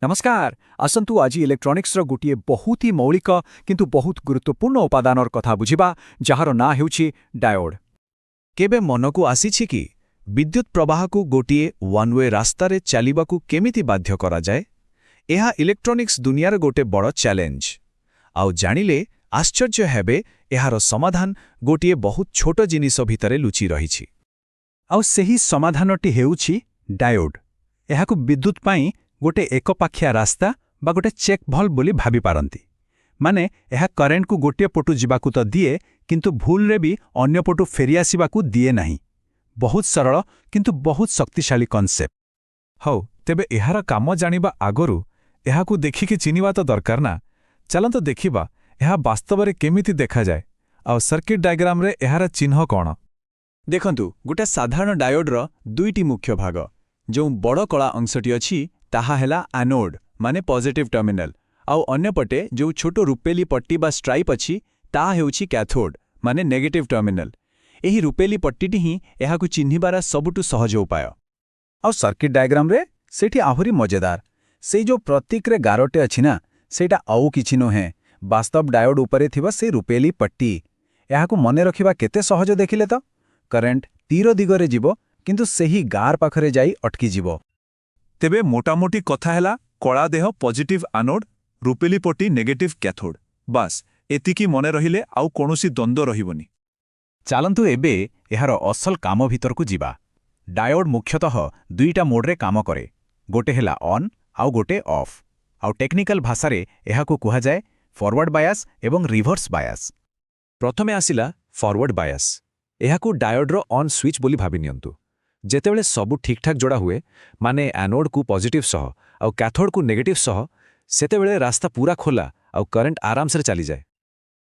नमस्कार आसंतु आज इलेक्ट्रोनिक्स गोटे बहुत ही मौलिक किंतु बहुत गुरुत्वपूर्ण उपादानर कथा बुझिबा जार ना हेउछि डायोड। केबे मनकु आसीछि कि विद्युत प्रवाहकु गोटिए वन वे रास्तारे चलिबाकु केमिति बाध्य करा जाए। एहा इलेक्ट्रोनिक्स दुनियार गोटे बड़ चैलेंज। आउ जानिले आश्चर्य हेबे एहार समाधान गोटिए बहुत छोट जिनिस भितरे लुचि रहिछि। आउ सेही समाधानटी हेउछि डायोड। एहाकु विद्युत पाई गोटे एकपाखिया रास्ता बा गोटे चेक भल्व बोली भाबी पारंती। माने एहा करेंट को गोटे पटु जिबाकु तो दिए किंतु भूल रे भी अन्य पटु फेरी आसीबाकु दिए नहीं। बहुत सरल किंतु बहुत शक्तिशाली कॉन्सेप्ट। हौ तेबे एहार काम जानिबा आगरु एहाकु देखिकी चिनिबा तो दरकार ना। चलंतो देखिबा एहा वास्तवरे केमिति देखा जाए आ सर्किट डायग्राम रे एहार चिन्ह कोन। देखंतु गोटे साधारण डायोड रो दुईटी मुख्य भाग। जो बड़ कला अंशटी अछि ताहा हेला एनोड माने पॉजिटिव टर्मिनल आउ अन्य पटे जो छोटो रुपेली पट्टी बा स्ट्राइप अछि ताहा हेउछि कैथोड माने नेगेटिव टर्मिनल। एही रुपेली पट्टीटी ही एहाकु चिन्हिबार सबुटु सहज उपाय। आउ सर्किट डायग्राम रे सेठी आहुरी मजेदार से जो प्रतीक रे गारोटे अछि ना सेटा आउ किछि नोहे वास्तव डायोड उपरे थिबा से रुपेली पट्टी। एहाकु मने रखिबा केते सहज देखिले तो करंट तीर दिगरे जिवो किंतु सेही गार पाखरे जाई अटकी जिवो। तेबे मोटामोटी कथा हेला कला देह पॉजिटिव एनोड रुपेली पट्टी नेगेटिव कैथोड। बास एतिकी मने रहिले आउ कोनोसी द्वंद्व रहिबोनी। चालंतु एबे एहार असल काम भीतर को जिबा। डायोड मुख्यतः दुईटा मोड रे काम करे। गोटे हेला ऑन आउ गोटे ऑफ। आउ टेक्निकल भाषा रे एहाकु कुहा जाए फॉरवर्ड बायस एवं रिवर्स बायस। प्रथमे आसिला फॉरवर्ड बायस। एहाकु डायोड रो ऑन स्विच बोली भाबी नियंतु। जेतेबेले सबु ठीक ठाक जोड़ा हुए माने एनोड को पॉजिटिव सह आउ कैथोड को नेगेटिव सह सेतेबेले रास्ता पूरा खोला आउ करंट आराम से चली जाए।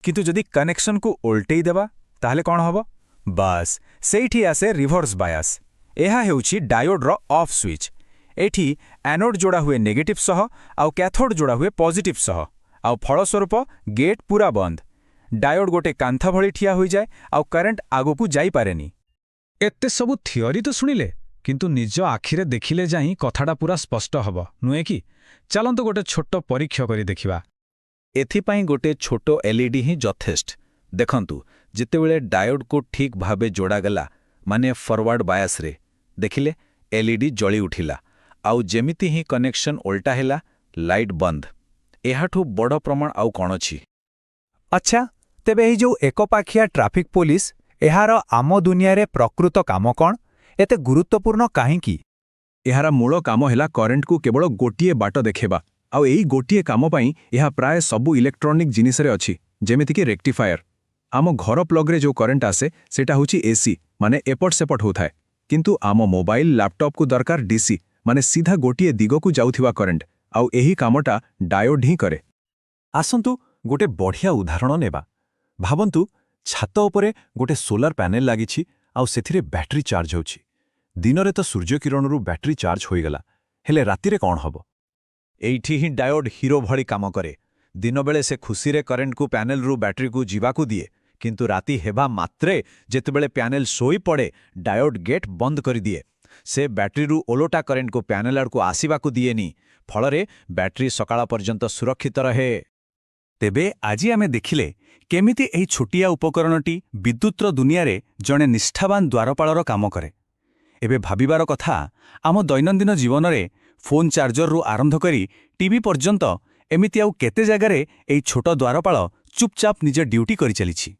किंतु जदि कनेक्शन को उल्टेई देबा ताहले कोन हबो। बस सेठी आसे रिवर्स बायस। एहा हेउछि डायोड रो ऑफ स्विच। एठी एनोड जोड़ा हुए नेगेटिव सह आउ कैथोड जोड़ा हुए पॉजिटिव सह आउ फलस्वरूप गेट पूरा बंद। डायोड गोटे कांथा भली ठिया होई जाए आउ करंट आगोकु जाई पारेनी। एत्ते सबु थियोरी तो सुनिले किंतु निज आखिरे देखिले जाई कथाटा पूरा स्पष्ट हबो नुए कि। चलंतो गोटे छोटो परीक्षा करी देखिबा। एथिपाई गोटे छोटो एलईडी ही यथेष्ट। देखंतु जितेबेले डायोड को ठीक भाबे जोड़ा गला माने फॉरवर्ड बायस रे देखिले एलईडी जळी उठिला आउ जेमिति ही कनेक्शन उल्टा हेला लाइट बंद। एहाठु बड़ प्रमाण आउ कोन अछि। अच्छा तेबे एही जो एकपाखिया ट्रैफिक पुलिस एहार आम दुनिया रे प्रकृत काम कौन एते गुरुत्वपूर्ण काहेकि। एहारा मूल काम हेला करेंट को केवल गोटिए बाट देखेबा आउ एही गोटिए काम पई एहा प्राय सबु इलेक्ट्रॉनिक जिनिस रे अछि जेमिति कि रेक्टिफायर। आम घर प्लग रे जो करेंट आसे सेटा होछि एसी माने एपट सेपट होथाय किंतु आम मोबाइल लैपटॉप को दरकार डीसी माने सीधा गोटिए दिगो को जाउथिबा करेंट आउ एही कामटा डायोड ही करे। आसंतु गोटे बढ़िया उदाहरण नेबा। भाबंतु छात उपरे गोटे सोलार पैनेल लागिछि आउ सेथिरे बैटरी चार्ज होछि। दिनरे तो सूर्य किरणरू बैटरी चार्ज होइगला हेले रातिरे कोन हबो। एइठी ही डायोड हीरो भली काम करे। दिन बेले से खुशी रे करेंट को पैनेल रू बैटरी को जीवाकू दिए किंतु राति हेबा मात्रे जेतेबेले पैनेल सोई पड़े डायोड गेट बंद कर दिए। से बैटरी रू ओलोटा करेंट को पैनेल आड़ को आसीबाकू दिएनी फलरे बैटरी सकाळ पर्यंत सुरक्षित रहे। तेबे आजी आमे देखिले केमिति एही छोटिया उपकरणटी विद्युतर दुनिया रे जणे निष्ठावान द्वारपालर काम करे। एबे भाबिबार कथा आम दैनंदिन जीवन रे फोन चार्जर रु आरंभ करी टीवी पर्यंत एमिति आउ केते जगारे एही छोट द्वारपाल चुपचाप निज ड्यूटी करि चलिछि।